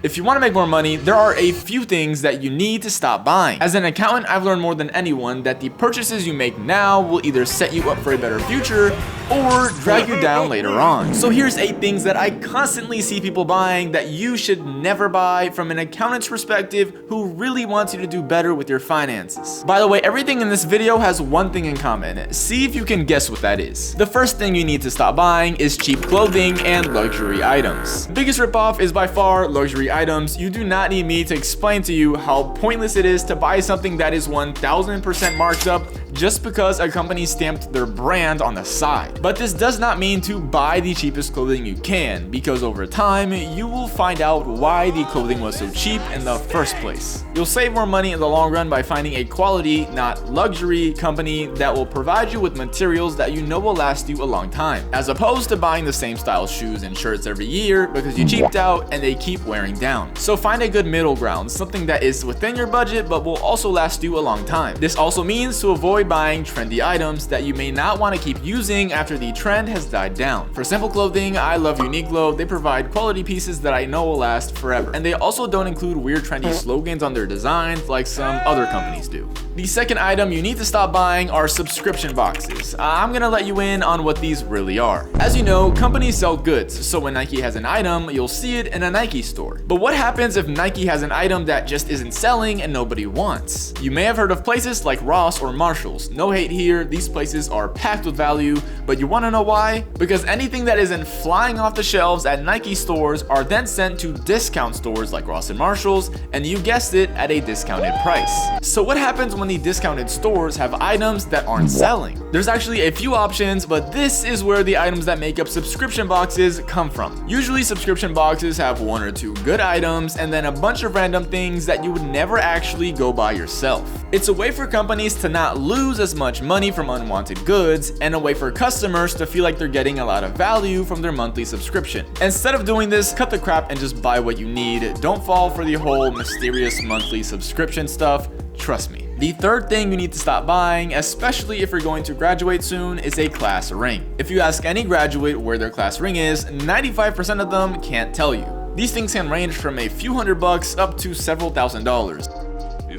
If you want to make more money, there are a few things that you need to stop buying. As an accountant, I've learned more than anyone that the purchases you make now will either set you up for a better future or drag you down later on. So here's 8 things that I constantly see people buying that you should never buy from an accountant's perspective who really wants you to do better with your finances. By the way, everything in this video has one thing in common. See if you can guess what that is. The first thing you need to stop buying is cheap clothing and luxury items. The biggest ripoff is by far luxury items. You do not need me to explain to you how pointless it is to buy something that is 1000% marked up just because a company stamped their brand on the side. But this does not mean to buy the cheapest clothing you can, because over time, you will find out why the clothing was so cheap in the first place. You'll save more money in the long run by finding a quality, not luxury, company that will provide you with materials that you know will last you a long time, as opposed to buying the same style shoes and shirts every year because you cheaped out and they keep wearing down. So find a good middle ground, something that is within your budget but will also last you a long time. This also means to avoid buying trendy items that you may not want to keep using after the trend has died down. For simple clothing, I love Uniqlo. They provide quality pieces that I know will last forever. And they also don't include weird trendy slogans on their designs like some other companies do. The second item you need to stop buying are subscription boxes. I'm gonna let you in on what these really are. As you know, companies sell goods, so when Nike has an item, you'll see it in a Nike store. But what happens if Nike has an item that just isn't selling and nobody wants? You may have heard of places like Ross or Marshalls. No hate here, these places are packed with value, but you wanna know why? Because anything that isn't flying off the shelves at Nike stores are then sent to discount stores like Ross and Marshalls, and you guessed it, at a discounted price. So what happens when the discounted stores have items that aren't selling? There's actually a few options, but this is where the items that make up subscription boxes come from. Usually subscription boxes have 1 or 2 good items and then a bunch of random things that you would never actually go buy yourself. It's a way for companies to not lose as much money from unwanted goods, and a way for customers to feel like they're getting a lot of value from their monthly subscription. Instead of doing this, cut the crap and just buy what you need. Don't fall for the whole mysterious monthly subscription stuff. Trust me. The third thing you need to stop buying, especially if you're going to graduate soon, is a class ring. If you ask any graduate where their class ring is, 95% of them can't tell you. These things can range from a few $100 up to several $1,000s.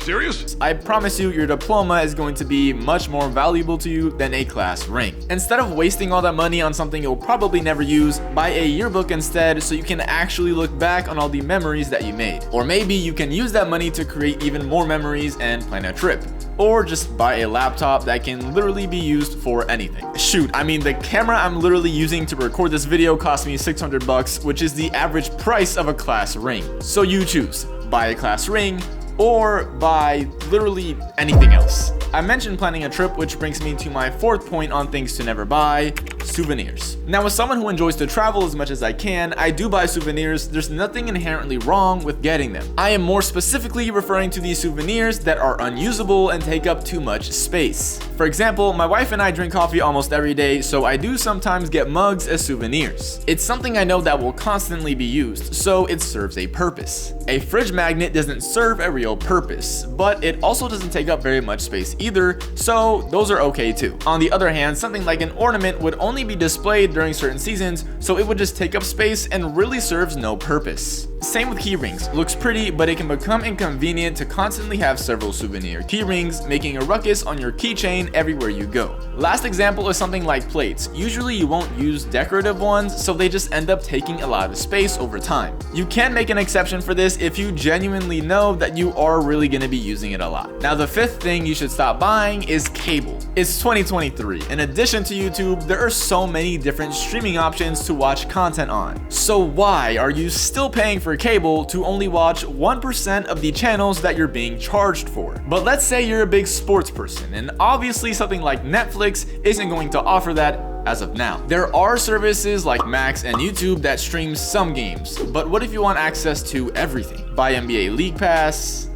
Serious? I promise you, your diploma is going to be much more valuable to you than a class ring. Instead of wasting all that money on something you'll probably never use, buy a yearbook instead so you can actually look back on all the memories that you made. Or maybe you can use that money to create even more memories and plan a trip. Or just buy a laptop that can literally be used for anything. Shoot, I mean, the camera I'm literally using to record this video cost me $600, which is the average price of a class ring. So you choose, buy a class ring, or buy literally anything else. I mentioned planning a trip, which brings me to my fourth point on things to never buy: souvenirs. Now, as someone who enjoys to travel as much as I can, I do buy souvenirs. There's nothing inherently wrong with getting them. I am more specifically referring to these souvenirs that are unusable and take up too much space. For example, my wife and I drink coffee almost every day, so I do sometimes get mugs as souvenirs. It's something I know that will constantly be used, so it serves a purpose. A fridge magnet doesn't serve a real purpose, but it also doesn't take up very much space either, so those are okay too. On the other hand, something like an ornament would only be displayed during certain seasons, so it would just take up space and really serves no purpose. Same with key rings. Looks pretty, but it can become inconvenient to constantly have several souvenir key rings, making a ruckus on your keychain everywhere you go. Last example is something like plates. Usually you won't use decorative ones, so they just end up taking a lot of space over time. You can make an exception for this if you genuinely know that you are really going to be using it a lot. Now, the fifth thing you should stop buying is cable. It's 2023. In addition to YouTube, there are so many different streaming options to watch content on. So why are you still paying for cable to only watch 1% of the channels that you're being charged for? But let's say you're a big sports person, and obviously something like Netflix isn't going to offer that as of now. There are services like Max and YouTube that stream some games, but what if you want access to everything? Buy NBA League Pass?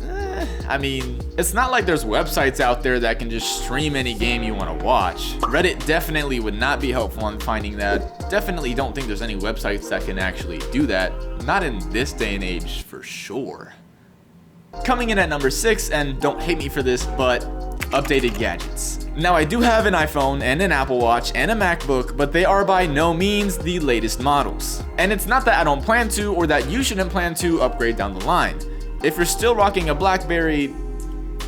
I mean, it's not like there's websites out there that can just stream any game you want to watch. Reddit definitely would not be helpful in finding that. Definitely don't think there's any websites that can actually do that. Not in this day and age, for sure. Coming in at number 6, and don't hate me for this, but updated gadgets. Now I do have an iPhone and an Apple Watch and a MacBook, but they are by no means the latest models. And it's not that I don't plan to or that you shouldn't plan to upgrade down the line. If you're still rocking a BlackBerry,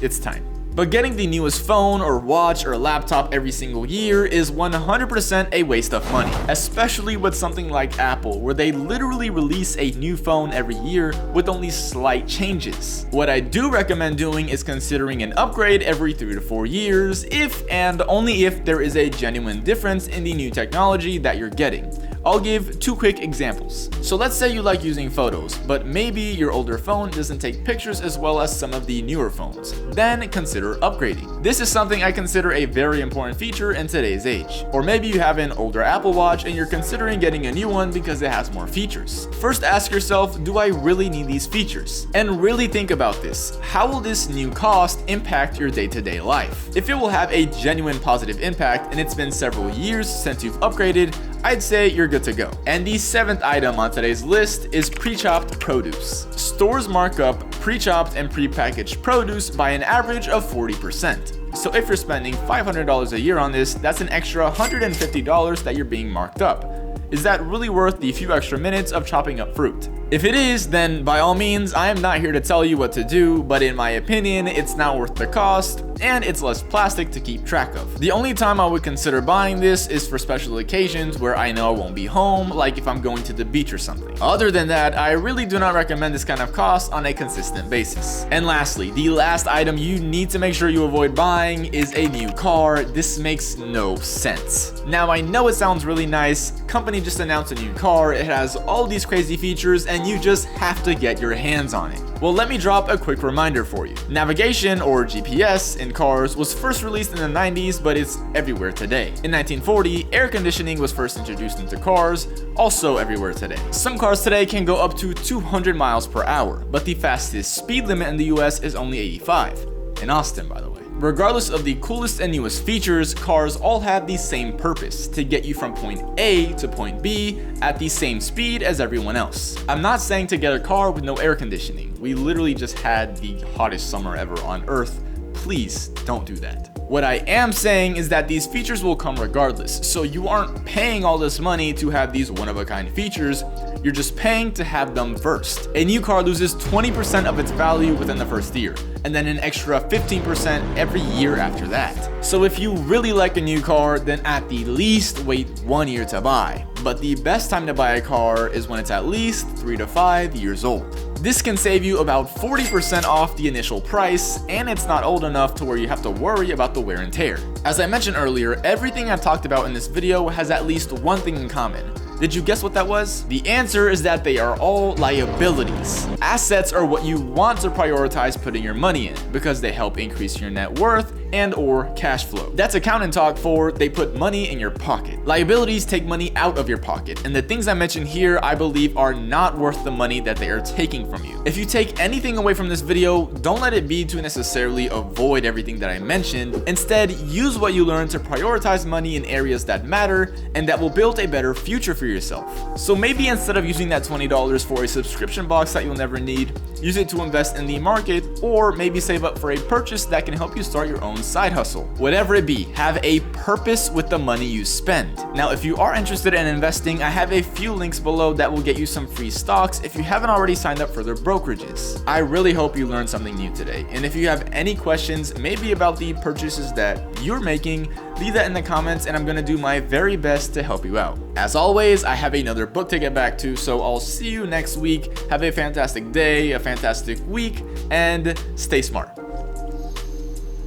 it's time. But getting the newest phone or watch or laptop every single year is 100% a waste of money, especially with something like Apple, where they literally release a new phone every year with only slight changes. What I do recommend doing is considering an upgrade every 3 to 4 years, if and only if there is a genuine difference in the new technology that you're getting. I'll give 2 quick examples. So let's say you like using photos, but maybe your older phone doesn't take pictures as well as some of the newer phones. Then consider upgrading. This is something I consider a very important feature in today's age. Or maybe you have an older Apple Watch and you're considering getting a new one because it has more features. First ask yourself, do I really need these features? And really think about this. How will this new cost impact your day-to-day life? If it will have a genuine positive impact and it's been several years since you've upgraded, I'd say you're good to go. And the 7th item on today's list is pre-chopped produce. Stores mark up pre-chopped and pre-packaged produce by an average of 40%. So if you're spending $500 a year on this, that's an extra $150 that you're being marked up. Is that really worth the few extra minutes of chopping up fruit? If it is, then by all means, I am not here to tell you what to do, but in my opinion, it's not worth the cost, and it's less plastic to keep track of. The only time I would consider buying this is for special occasions where I know I won't be home, like if I'm going to the beach or something. Other than that, I really do not recommend this kind of cost on a consistent basis. And lastly, the last item you need to make sure you avoid buying is a new car. This makes no sense. Now I know it sounds really nice, company just announced a new car, it has all these crazy features, and you just have to get your hands on it. Well, let me drop a quick reminder for you. Navigation, or GPS, in cars was first released in the 90s, but it's everywhere today. In 1940, air conditioning was first introduced into cars, also everywhere today. Some cars today can go up to 200 miles per hour, but the fastest speed limit in the US is only 85. In Austin, by the way. Regardless of the coolest and newest features, cars all have the same purpose, to get you from point A to point B at the same speed as everyone else. I'm not saying to get a car with no air conditioning. We literally just had the hottest summer ever on Earth. Please don't do that. What I am saying is that these features will come regardless, so you aren't paying all this money to have these one-of-a-kind features, you're just paying to have them first. A new car loses 20% of its value within the first year, and then an extra 15% every year after that. So if you really like a new car, then at the least wait 1 year to buy. But the best time to buy a car is when it's at least 3 to 5 years old. This can save you about 40% off the initial price, and it's not old enough to where you have to worry about the wear and tear. As I mentioned earlier, everything I've talked about in this video has at least one thing in common. Did you guess what that was? The answer is that they are all liabilities. Assets are what you want to prioritize putting your money in because they help increase your net worth and or cash flow. That's accountant talk for they put money in your pocket. Liabilities take money out of your pocket, and the things I mentioned here I believe are not worth the money that they are taking from you. If you take anything away from this video, don't let it be to necessarily avoid everything that I mentioned. Instead, use what you learned to prioritize money in areas that matter and that will build a better future for yourself. So maybe instead of using that $20 for a subscription box that you'll never need, use it to invest in the market, or maybe save up for a purchase that can help you start your own side hustle. Whatever it be, have a purpose with the money you spend. Now, if you are interested in investing, I have a few links below that will get you some free stocks if you haven't already signed up for their brokerages. I really hope you learned something new today, and if you have any questions, maybe about the purchases that you're making, leave that in the comments and I'm gonna do my very best to help you out. As always, I have another book to get back to, so I'll see you next week. Have a fantastic day, a fantastic week, and stay smart.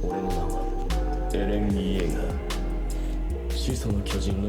俺の名はエレン・イエーガー。始祖の巨人の